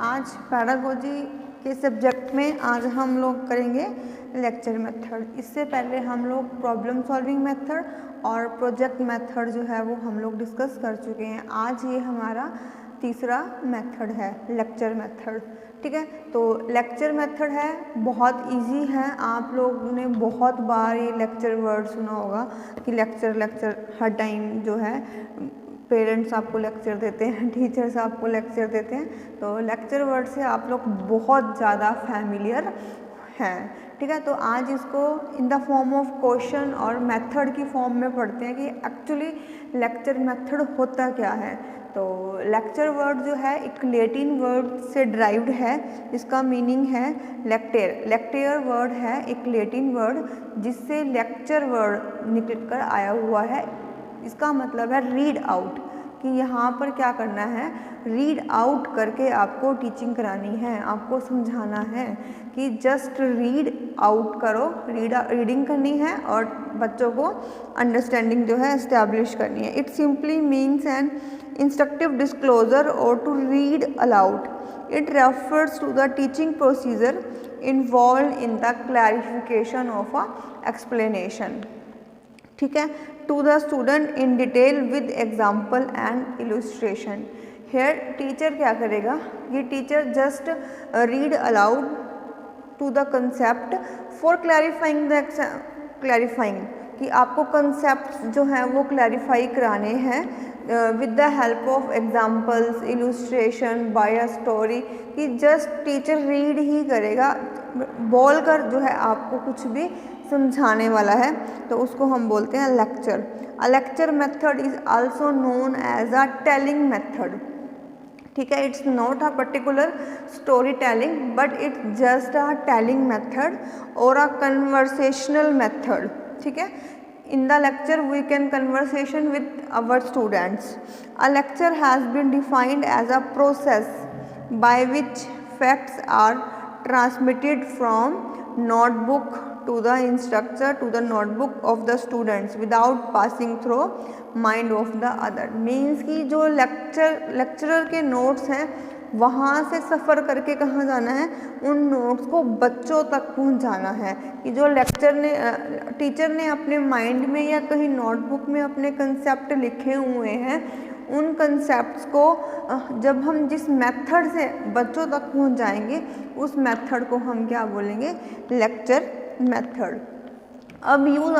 आज पैडागोजी के सब्जेक्ट में आज हम लोग करेंगे लेक्चर मेथड। इससे पहले हम लोग प्रॉब्लम सॉल्विंग मेथड और प्रोजेक्ट मेथड जो है वो हम लोग डिस्कस कर चुके हैं। आज ये हमारा तीसरा मेथड है लेक्चर मेथड। ठीक है, तो लेक्चर मेथड है, बहुत इजी है। आप लोगों ने बहुत बार ये लेक्चर वर्ड सुना होगा कि लेक्चर हर टाइम जो है पेरेंट्स आपको लेक्चर देते हैं, टीचर्स आपको लेक्चर देते हैं, तो लेक्चर वर्ड से आप लोग बहुत ज़्यादा फैमिलियर हैं। ठीक है, तो आज इसको in the form of question और मेथड की फॉर्म में पढ़ते हैं कि एक्चुअली लेक्चर मेथड होता क्या है। तो लेक्चर वर्ड जो है एक लैटिन वर्ड से ड्राइव्ड है, इसका मीनिंग है लेक्टेर। लेक्टेर वर्ड है एक लैटिन वर्ड जिससे लेक्चर वर्ड निकल कर आया हुआ है। इसका मतलब है रीड आउट, कि यहाँ पर क्या करना है, रीड आउट करके आपको टीचिंग करानी है, आपको समझाना है कि जस्ट रीड आउट करो, रीडिंग करनी है और बच्चों को अंडरस्टैंडिंग जो है इस्टेब्लिश करनी है। It simply means an instructive disclosure और to read aloud. It refers to the teaching procedure involve in the clarification of a explanation. ठीक है, to the student in detail with example and illustration. Here teacher क्या करेगा, ये teacher just read aloud to the concept for clarifying कि आपको concept जो हैं वो क्लैरिफाई कराने हैं with the help of examples, illustration, by a story. कि जस्ट टीचर रीड ही करेगा, बोल कर जो है आपको कुछ भी समझाने वाला है, तो उसको हम बोलते हैं lecture. A lecture method is also known as a telling method. ठीक है, it's not a particular story telling but it's just a telling method और अ कन्वर्सेशनल मेथड। ठीक है, in the lecture we can conversation with our students. A lecture has been defined as a process by which facts are transmitted from notebook to the instructor to the notebook of the students without passing through mind of the other. Means कि जो lecturer के notes हैं वहाँ से सफ़र करके कहाँ जाना है, उन नोट्स को बच्चों तक पहुँचाना है। कि जो टीचर ने अपने माइंड में या कहीं नोटबुक में अपने कंसेप्ट लिखे हुए हैं, उन कंसेप्ट्स को जब हम जिस मेथड से बच्चों तक पहुँचाएंगे उस मेथड को हम क्या बोलेंगे, लेक्चर मेथड। अब यूज़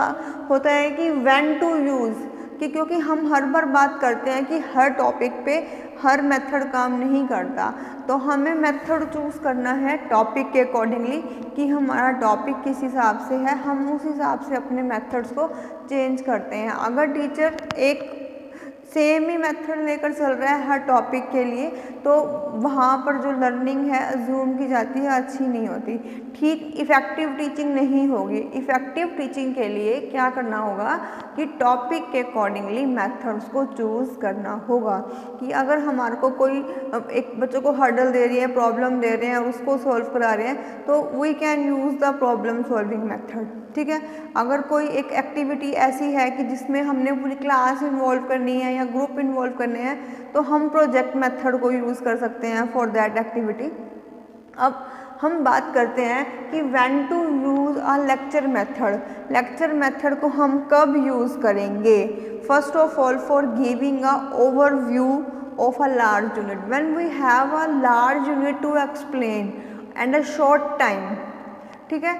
होता है कि व्हेन टू यूज़, कि क्योंकि हम हर बार बात करते हैं कि हर टॉपिक पे हर मेथड काम नहीं करता, तो हमें मेथड चूज़ करना है टॉपिक के अकॉर्डिंगली कि हमारा टॉपिक किस हिसाब से है, हम उस हिसाब से अपने मेथड्स को चेंज करते हैं। अगर टीचर एक सेम ही मेथड लेकर चल रहा है हर टॉपिक के लिए, तो वहाँ पर जो लर्निंग है अज्यूम की जाती है, अच्छी नहीं होती, ठीक इफ़ेक्टिव टीचिंग नहीं होगी। इफ़ेक्टिव टीचिंग के लिए क्या करना होगा कि टॉपिक के अकॉर्डिंगली मेथड्स को चूज़ करना होगा। कि अगर हमारे को कोई एक बच्चों को हर्डल दे रही है, प्रॉब्लम दे रहे हैं, उसको सॉल्व करा रहे हैं, तो we can use the problem solving method. ठीक है, अगर कोई एक एक्टिविटी ऐसी है कि जिसमें हमने पूरी क्लास इन्वॉल्व करनी है या ग्रुप इन्वॉल्व करने हैं, तो हम प्रोजेक्ट मेथड को यूज़ कर सकते हैं फॉर दैट एक्टिविटी। अब हम बात करते हैं कि when to use a lecture method. Lecture method को हम कब यूज़ करेंगे? First of all for giving a overview of a large unit, when we have a large unit to explain and a short time. ठीक है,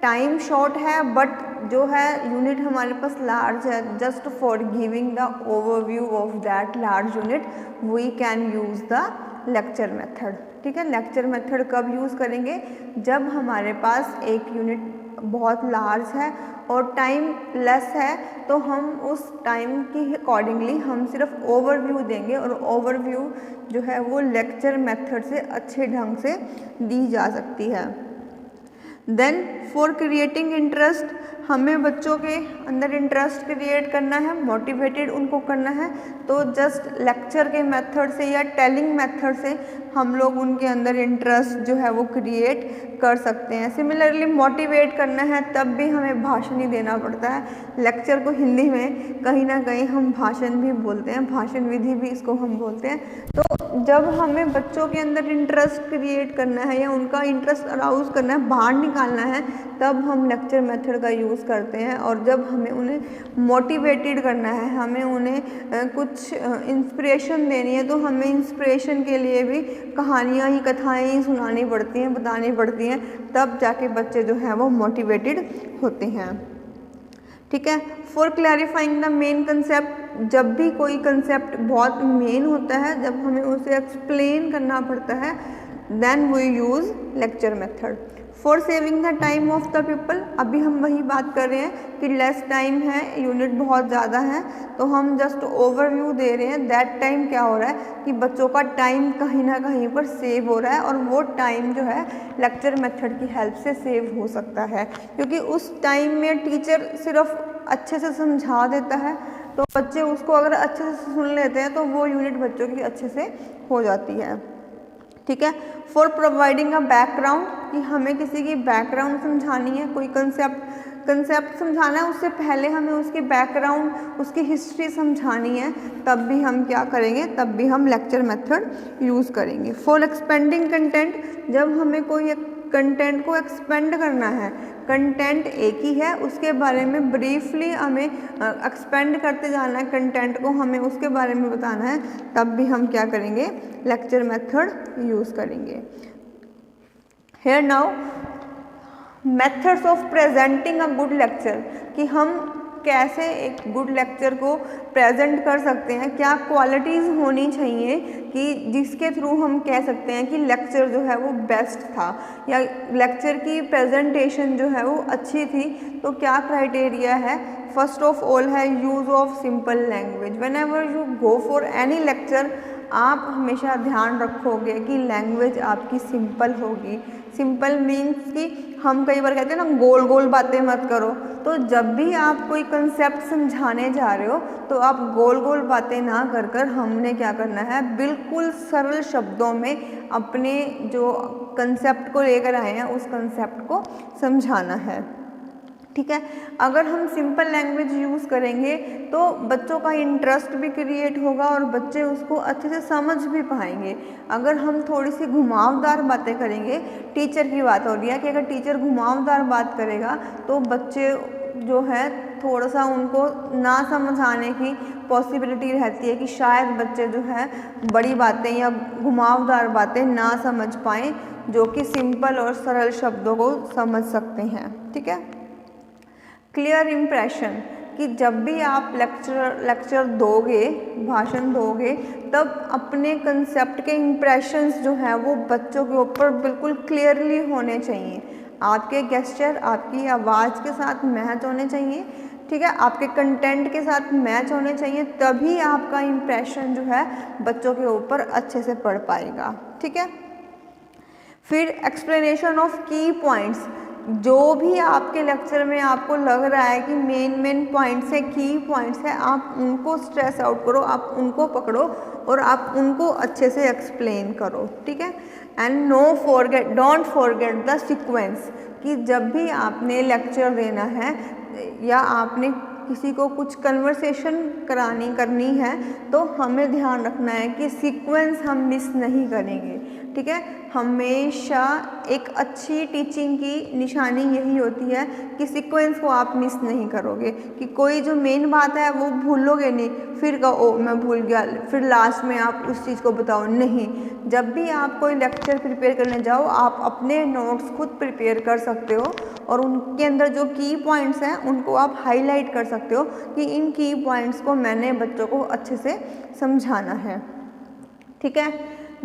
time short है but जो है unit हमारे पास लार्ज है, just for giving the overview of that large unit we can use the lecture method. ठीक है, लेक्चर मेथड कब यूज़ करेंगे? जब हमारे पास एक यूनिट बहुत लार्ज है और टाइम लेस है, तो हम उस टाइम के अकॉर्डिंगली हम सिर्फ ओवरव्यू देंगे, और ओवरव्यू जो है वो लेक्चर मेथड से अच्छे ढंग से दी जा सकती है। देन फॉर क्रिएटिंग इंटरेस्ट हमें बच्चों के अंदर इंटरेस्ट क्रिएट करना है, मोटिवेटेड उनको करना है, तो जस्ट लेक्चर के मेथड से या टेलिंग मेथड से हम लोग उनके अंदर इंटरेस्ट जो है वो क्रिएट कर सकते हैं। सिमिलरली मोटिवेट करना है तब भी हमें भाषण ही देना पड़ता है। लेक्चर को हिंदी में कहीं ना कहीं हम भाषण भी बोलते हैं, भाषण विधि भी इसको हम बोलते हैं। तो जब हमें बच्चों के अंदर इंटरेस्ट क्रिएट करना है या उनका इंटरेस्ट अराउज करना है, बाहर निकालना है, तब हम लेक्चर मेथड का यूज़ करते हैं। और जब हमें उन्हें मोटिवेटेड करना है, हमें उन्हें कुछ इंस्पिरेशन देनी है, तो हमें इंस्पिरेशन के लिए भी कहानियाँ ही, कथाएँ ही सुनानी पड़ती हैं, बतानी पड़ती हैं, तब जाके बच्चे जो हैं वो मोटिवेटेड होते हैं। ठीक है। For clarifying the main concept, जब भी कोई कंसेप्ट बहुत मेन होता है, जब हमें उसे एक्सप्लेन करना पड़ता है, then we use lecture method. For saving the time of the people, अभी हम वही बात कर रहे हैं कि लेस टाइम है, यूनिट बहुत ज़्यादा है, तो हम जस्ट ओवरव्यू दे रहे हैं। दैट टाइम क्या हो रहा है कि बच्चों का टाइम कहीं ना कहीं पर सेव हो रहा है, और वो टाइम जो है लेक्चर मेथड की हेल्प से सेव हो सकता है, क्योंकि उस टाइम में टीचर सिर्फ अच्छे से समझा देता है, तो बच्चे उसको अगर अच्छे से सुन लेते हैं तो वो यूनिट बच्चों की अच्छे से हो जाती है। ठीक है। फॉर प्रोवाइडिंग अ बैकग्राउंड, कि हमें किसी की बैकग्राउंड समझानी है, कोई कंसेप्ट समझाना है, उससे पहले हमें उसकी बैकग्राउंड, उसकी हिस्ट्री समझानी है, तब भी हम क्या करेंगे, तब भी हम लेक्चर मेथड यूज़ करेंगे। फॉर एक्सपेंडिंग कंटेंट, जब हमें कोई कंटेंट को एक्सपेंड करना है, कंटेंट एक ही है, उसके बारे में ब्रीफली हमें एक्सपेंड करते जाना है, कंटेंट को हमें उसके बारे में बताना है, तब भी हम क्या करेंगे, लेक्चर मेथड यूज़ करेंगे। Here now methods of presenting a good lecture, कि हम कैसे एक गुड लेक्चर को प्रेजेंट कर सकते हैं, क्या क्वालिटीज़ होनी चाहिए कि जिसके थ्रू हम कह सकते हैं कि लेक्चर जो है वो बेस्ट था, या लेक्चर की प्रेजेंटेशन जो है वो अच्छी थी। तो क्या क्राइटेरिया है? फर्स्ट ऑफ ऑल है use of simple language. When ever you go for any lecture, आप हमेशा ध्यान रखोगे कि लैंग्वेज आपकी सिंपल होगी। सिंपल मीन्स कि हम कई बार कहते हैं ना, गोल गोल बातें मत करो। तो जब भी आप कोई कंसेप्ट समझाने जा रहे हो, तो आप गोल गोल बातें ना कर कर हमने क्या करना है, बिल्कुल सरल शब्दों में अपने जो कंसेप्ट को लेकर आए हैं उस कंसेप्ट को समझाना है। ठीक है। अगर हम सिंपल लैंग्वेज यूज़ करेंगे तो बच्चों का इंटरेस्ट भी क्रिएट होगा और बच्चे उसको अच्छे से समझ भी पाएंगे। अगर हम थोड़ी सी घुमावदार बातें करेंगे, टीचर की बात हो रही है कि अगर टीचर घुमावदार बात करेगा तो बच्चे जो है थोड़ा सा उनको ना समझ आने की पॉसिबिलिटी रहती है कि शायद बच्चे जो है बड़ी बातें या घुमावदार बातें ना समझ पाएँ, जो कि सिंपल और सरल शब्दों को समझ सकते हैं। ठीक है। क्लियर इम्प्रेशन, कि जब भी आप लेक्चर दोगे, भाषण दोगे, तब अपने कंसेप्ट के इम्प्रेशंस जो हैं वो बच्चों के ऊपर बिल्कुल क्लियरली होने चाहिए। आपके गेस्चर आपकी आवाज़ के साथ मैच होने चाहिए। ठीक है। आपके कंटेंट के साथ मैच होने चाहिए, तभी आपका इम्प्रेशन जो है बच्चों के ऊपर अच्छे से पड़ पाएगा। ठीक है। फिर एक्सप्लेनेशन ऑफ की पॉइंट्स, जो भी आपके लेक्चर में आपको लग रहा है कि मेन पॉइंट्स है, की पॉइंट्स है, आप उनको स्ट्रेस आउट करो, आप उनको पकड़ो और आप उनको अच्छे से एक्सप्लेन करो। ठीक है। And don't forget the sequence, कि जब भी आपने लेक्चर देना है या आपने किसी को कुछ कन्वर्सेशन करनी है, तो हमें ध्यान रखना है कि सीक्वेंस हम मिस नहीं करेंगे। ठीक है। हमेशा एक अच्छी टीचिंग की निशानी यही होती है कि सीक्वेंस को आप मिस नहीं करोगे, कि कोई जो मेन बात है वो भूलोगे नहीं, फिर कहो ओ मैं भूल गया, फिर लास्ट में आप उस चीज़ को बताओ। नहीं, जब भी आप कोई लेक्चर प्रिपेयर करने जाओ, आप अपने नोट्स खुद प्रिपेयर कर सकते हो और उनके अंदर जो की पॉइंट्स हैं उनको आप हाईलाइट कर सकते हो कि इन की पॉइंट्स को मैंने बच्चों को अच्छे से समझाना है। ठीक है।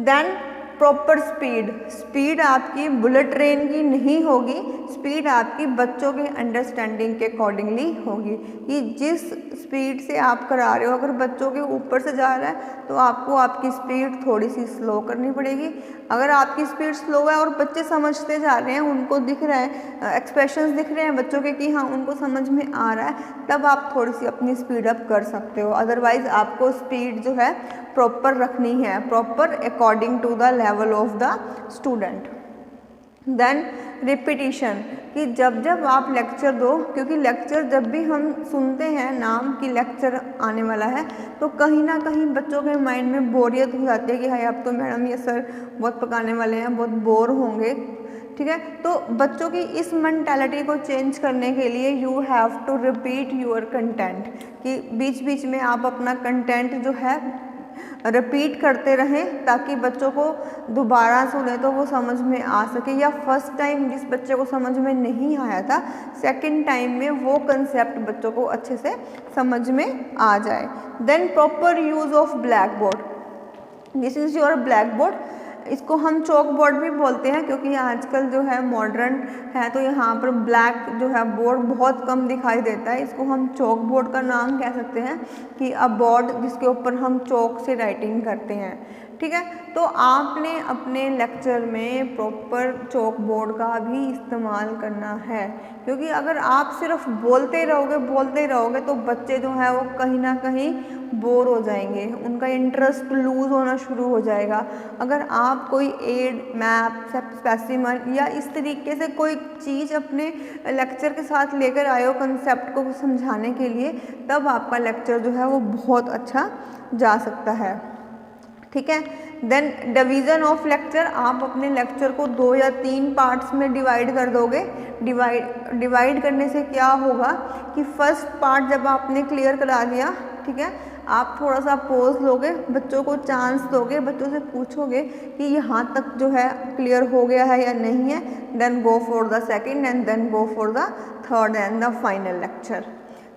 देन प्रॉपर स्पीड आपकी बुलेट ट्रेन की नहीं होगी, स्पीड आपकी बच्चों के अंडरस्टैंडिंग के अकॉर्डिंगली होगी कि जिस स्पीड से आप करा रहे हो, अगर बच्चों के ऊपर से जा रहा है तो आपको आपकी स्पीड थोड़ी सी स्लो करनी पड़ेगी। अगर आपकी स्पीड स्लो है और बच्चे समझते जा रहे हैं, उनको दिख रहा है, एक्सप्रेशंस दिख रहे हैं बच्चों के कि हाँ उनको समझ में आ रहा है, तब आप थोड़ी सी अपनी स्पीड अप कर सकते हो। अदरवाइज आपको स्पीड जो है प्रॉपर रखनी है, proper according to the level of the student. Then repetition, कि जब जब आप लेक्चर दो, क्योंकि लेक्चर जब भी हम सुनते हैं नाम कि लेक्चर आने वाला है, तो कहीं ना कहीं बच्चों के माइंड में बोरियत हो जाती है कि हाय अब तो मैडम ये सर बहुत पकाने वाले हैं, बहुत बोर होंगे। ठीक है, तो बच्चों की इस मेंटालिटी को चेंज करने के लिए you have to repeat your content, कि बीच बीच में आप अपना कंटेंट जो है रिपीट करते रहें ताकि बच्चों को दोबारा सुने तो वो समझ में आ सके, या फर्स्ट टाइम जिस बच्चे को समझ में नहीं आया था सेकंड टाइम में वो कंसेप्ट बच्चों को अच्छे से समझ में आ जाए। Then proper use of black board, this is your black board. इसको हम चौक बोर्ड भी बोलते हैं क्योंकि आजकल जो है मॉडर्न है तो यहाँ पर ब्लैक जो है बोर्ड बहुत कम दिखाई देता है। इसको हम चौक बोर्ड का नाम कह सकते हैं कि अ बोर्ड जिसके ऊपर हम चौक से राइटिंग करते हैं। ठीक है, तो आपने अपने लेक्चर में प्रॉपर चौक बोर्ड का भी इस्तेमाल करना है, क्योंकि अगर आप सिर्फ बोलते रहोगे तो बच्चे जो हैं वो कहीं ना कहीं बोर हो जाएंगे, उनका इंटरेस्ट लूज़ होना शुरू हो जाएगा। अगर आप कोई एड, मैप, स्पेसिमन या इस तरीके से कोई चीज़ अपने लेक्चर के साथ लेकर आए हो कंसेप्ट को समझाने के लिए, तब आपका लेक्चर जो है वो बहुत अच्छा जा सकता है। ठीक है, देन डिवीज़न ऑफ लेक्चर, आप अपने लेक्चर को 2 या 3 पार्ट्स में डिवाइड कर दोगे। डिवाइड करने से क्या होगा कि फर्स्ट पार्ट जब आपने क्लियर करा दिया, ठीक है, आप थोड़ा सा पॉज लोगे, बच्चों को चांस दोगे, बच्चों से पूछोगे कि यहाँ तक जो है क्लियर हो गया है या नहीं है, then go for the second and then go for the third and the final lecture.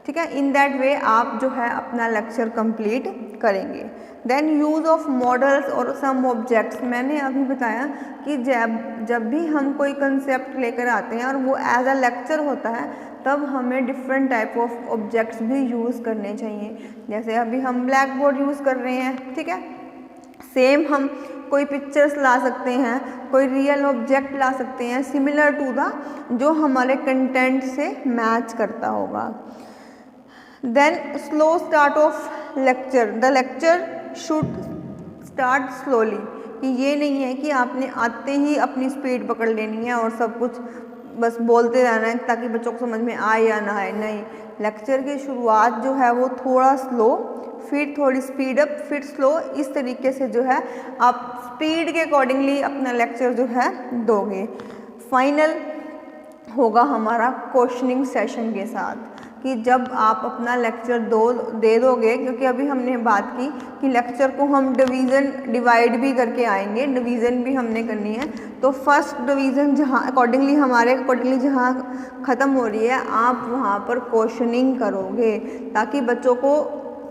ठीक है, इन दैट वे आप जो है अपना लेक्चर कंप्लीट करेंगे। देन यूज़ ऑफ मॉडल्स और सम ऑब्जेक्ट्स, मैंने अभी बताया कि जब भी हम कोई कंसेप्ट लेकर आते हैं और वो एज अ लेक्चर होता है, तब हमें डिफरेंट टाइप ऑफ ऑब्जेक्ट्स भी यूज़ करने चाहिए। जैसे अभी हम ब्लैक बोर्ड यूज़ कर रहे हैं, ठीक है, सेम हम कोई पिक्चर्स ला सकते हैं, कोई रियल ऑब्जेक्ट ला सकते हैं सिमिलर टू द जो हमारे कंटेंट से मैच करता होगा। Then slow start off lecture, the lecture should start slowly, कि ये नहीं है कि आपने आते ही अपनी स्पीड पकड़ लेनी है और सब कुछ बस बोलते रहना है ताकि बच्चों को समझ में आए या ना आए। नहीं, लेक्चर की शुरुआत जो है वो थोड़ा स्लो, फिर थोड़ी स्पीड अप, फिर स्लो, इस तरीके से जो है आप स्पीड के अकॉर्डिंगली अपना लेक्चर जो है दोगे। फाइनल होगा हमारा क्वेश्चनिंग सेशन के साथ, कि जब आप अपना लेक्चर दे दोगे, क्योंकि अभी हमने बात की कि लेक्चर को हम डिवाइड भी करके आएंगे, डिवीज़न भी हमने करनी है। तो फर्स्ट डिवीज़न जहाँ हमारे अकॉर्डिंगली जहाँ ख़त्म हो रही है, आप वहाँ पर क्वेश्चनिंग करोगे ताकि बच्चों को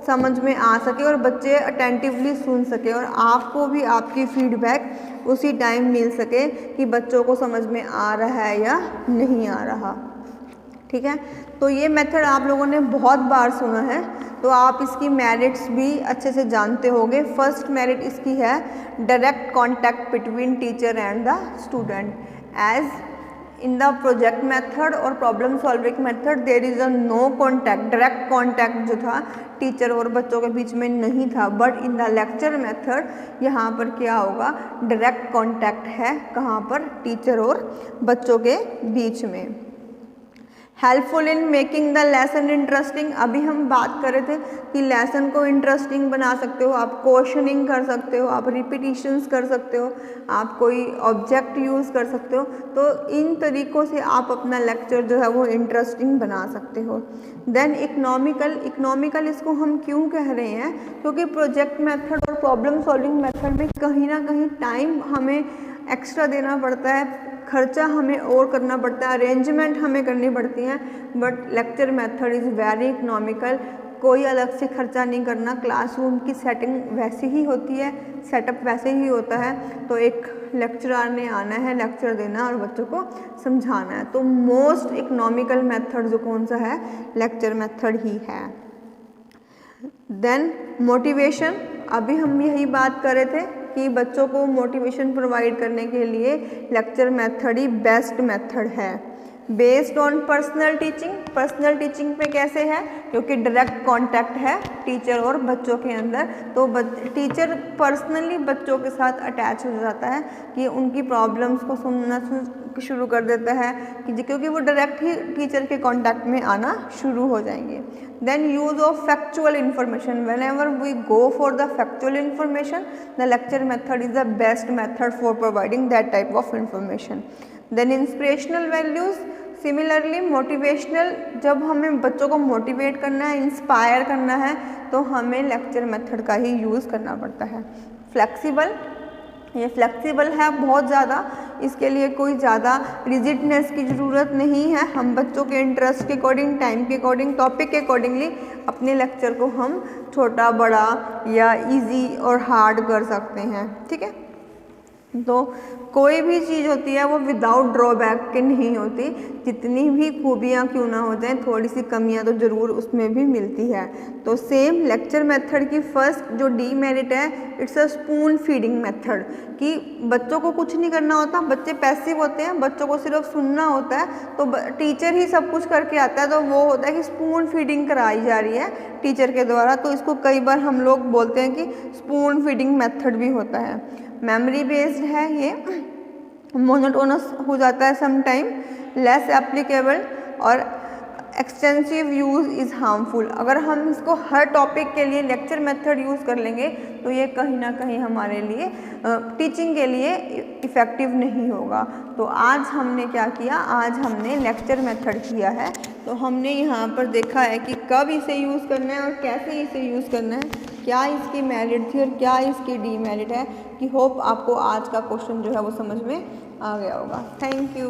समझ में आ सके और बच्चे अटेंटिवली सुन सके और आपको भी आपकी फीडबैक उसी टाइम मिल सके कि बच्चों को समझ में आ रहा है या नहीं आ रहा। ठीक है, तो ये मेथड आप लोगों ने बहुत बार सुना है, तो आप इसकी मेरिट्स भी अच्छे से जानते होंगे। फर्स्ट मेरिट इसकी है direct contact between teacher and the student, as in the project method और problem solving method there is a no contact, direct contact जो था टीचर और बच्चों के बीच में नहीं था। But in the lecture method यहाँ पर क्या होगा, डायरेक्ट कॉन्टैक्ट है, कहाँ पर, टीचर और बच्चों के बीच में। Helpful in making the lesson interesting, अभी हम बात कर रहे थे कि लेसन को इंटरेस्टिंग बना सकते हो, आप क्वेश्चनिंग कर सकते हो, आप रिपीटिशंस कर सकते हो, आप कोई ऑब्जेक्ट यूज़ कर सकते हो। तो इन तरीक़ों से आप अपना लेक्चर जो है वो इंटरेस्टिंग बना सकते हो। देन इकोनॉमिकल इसको हम क्यों कह रहे हैं, क्योंकि प्रोजेक्ट मेथड और प्रॉब्लम सॉल्विंग मेथड में कहीं ना कहीं टाइम हमें एक्स्ट्रा देना पड़ता है, खर्चा हमें और करना पड़ता है, अरेंजमेंट हमें करनी पड़ती हैं। But lecture method is very economical, कोई अलग से खर्चा नहीं करना, क्लासरूम की सेटिंग वैसी ही होती है, सेटअप वैसे ही होता है। तो एक लेक्चरर ने आना है, लेक्चर देना और बच्चों को समझाना है। तो मोस्ट इकोनॉमिकल मेथड जो कौन सा है, लेक्चर मेथड ही है। देन मोटिवेशन, अभी हम यही बात कर रहे थे कि बच्चों को मोटिवेशन प्रोवाइड करने के लिए लेक्चर मेथड ही बेस्ट मेथड है। Based on personal teaching, personal teaching पे कैसे है, क्योंकि डायरेक्ट कांटेक्ट है टीचर और बच्चों के अंदर, तो टीचर पर्सनली बच्चों के साथ अटैच हो जाता है कि उनकी प्रॉब्लम्स को सुनना शुरू कर देता है कि क्योंकि वो डायरेक्ट ही टीचर के कांटेक्ट में आना शुरू हो जाएंगे। Then use of factual information, whenever we go for the factual information the lecture method is the best method for providing that type of information. Then inspirational values, similarly motivational, जब हमें बच्चों को motivate करना है, inspire करना है, तो हमें लेक्चर मेथड का ही यूज़ करना पड़ता है। फ्लेक्सिबल, ये फ्लेक्सिबल है बहुत ज़्यादा, इसके लिए कोई ज़्यादा रिजिडनेस की ज़रूरत नहीं है। हम बच्चों के इंटरेस्ट के अकॉर्डिंग, टाइम के अकॉर्डिंग, टॉपिक के अकॉर्डिंगली अपने लेक्चर को हम छोटा, बड़ा या इजी और हार्ड कर सकते हैं, ठीक है। तो कोई भी चीज़ होती है वो विदाउट ड्रॉबैक के नहीं होती, जितनी भी खूबियाँ क्यों ना हो जाएं, थोड़ी सी कमियाँ तो ज़रूर उसमें भी मिलती है। तो सेम लेक्चर मेथड की फर्स्ट जो डीमेरिट है, it's a spoon feeding method, कि बच्चों को कुछ नहीं करना होता, बच्चे पैसिव होते हैं, बच्चों को सिर्फ सुनना होता है, तो टीचर ही सब कुछ करके आता है। तो वो होता है कि स्पून फीडिंग कराई जा रही है टीचर के द्वारा, तो इसको कई बार हम लोग बोलते हैं कि स्पून फीडिंग मेथड भी होता है। मेमोरी बेस्ड है, ये मोनोटोनस हो जाता है समटाइम, लेस एप्लीकेबल और एक्सटेंसिव यूज़ इज़ हार्मफुल। अगर हम इसको हर टॉपिक के लिए लेक्चर मेथड यूज़ कर लेंगे तो ये कहीं ना कहीं हमारे लिए टीचिंग के लिए इफ़ेक्टिव नहीं होगा। तो आज हमने क्या किया, आज हमने लेक्चर मेथड किया है। तो हमने यहाँ पर देखा है कि कब इसे यूज़ करना है और कैसे इसे यूज़ करना है, क्या इसकी मेरिट थी और क्या इसकी डीमेरिट है। कि होप आपको आज का क्वेश्चन जो है वो समझ में आ गया होगा। Thank you.